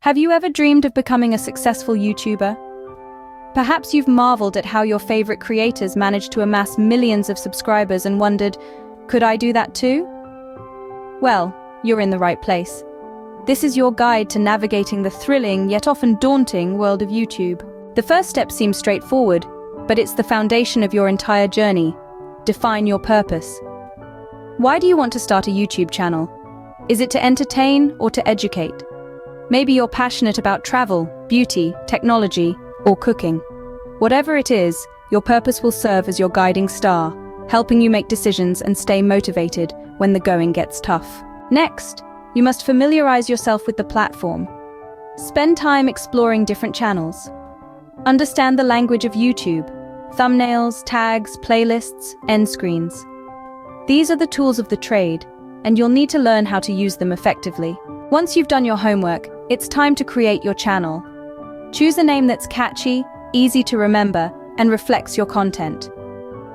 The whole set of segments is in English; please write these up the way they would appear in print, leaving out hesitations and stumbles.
Have you ever dreamed of becoming a successful YouTuber? Perhaps you've marveled at how your favorite creators managed to amass millions of subscribers and wondered, could I do that too? Well, you're in the right place. This is your guide to navigating the thrilling yet often daunting world of YouTube. The first step seems straightforward, but it's the foundation of your entire journey. Define your purpose. Why do you want to start a YouTube channel? Is it to entertain or to educate? Maybe you're passionate about travel, beauty, technology, or cooking. Whatever it is, your purpose will serve as your guiding star, helping you make decisions and stay motivated when the going gets tough. Next, you must familiarize yourself with the platform. Spend time exploring different channels. Understand the language of YouTube: thumbnails, tags, playlists, end screens. These are the tools of the trade, and you'll need to learn how to use them effectively. Once you've done your homework, it's time to create your channel. Choose a name that's catchy, easy to remember, and reflects your content.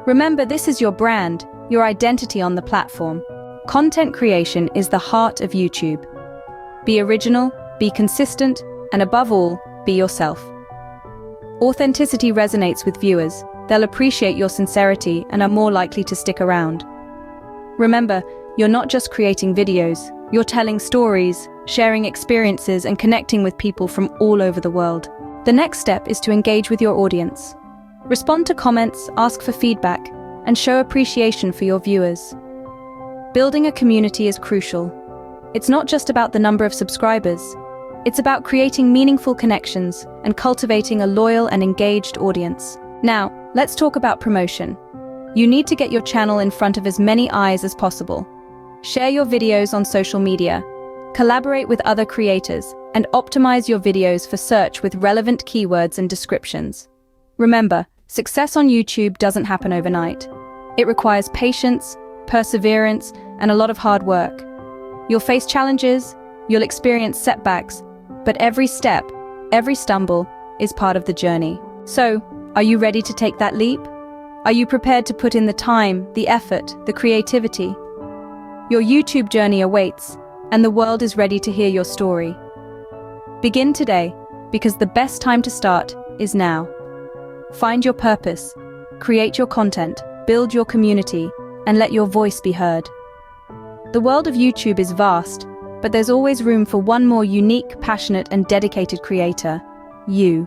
Remember, this is your brand, your identity on the platform. Content creation is the heart of YouTube. Be original, be consistent, and above all, be yourself. Authenticity resonates with viewers. They'll appreciate your sincerity and are more likely to stick around. Remember, you're not just creating videos, you're telling stories, sharing experiences, and connecting with people from all over the world. The next step is to engage with your audience. Respond to comments, ask for feedback, and show appreciation for your viewers. Building a community is crucial. It's not just about the number of subscribers. It's about creating meaningful connections and cultivating a loyal and engaged audience. Now, let's talk about promotion. You need to get your channel in front of as many eyes as possible. Share your videos on social media, collaborate with other creators, and optimize your videos for search with relevant keywords and descriptions. Remember, success on YouTube doesn't happen overnight. It requires patience, perseverance, and a lot of hard work. You'll face challenges, you'll experience setbacks, but every step, every stumble, is part of the journey. So, are you ready to take that leap? Are you prepared to put in the time, the effort, the creativity? Your YouTube journey awaits, and the world is ready to hear your story. Begin today, because the best time to start is now. Find your purpose, create your content, build your community, and let your voice be heard. The world of YouTube is vast, but there's always room for one more unique, passionate, and dedicated creator: you.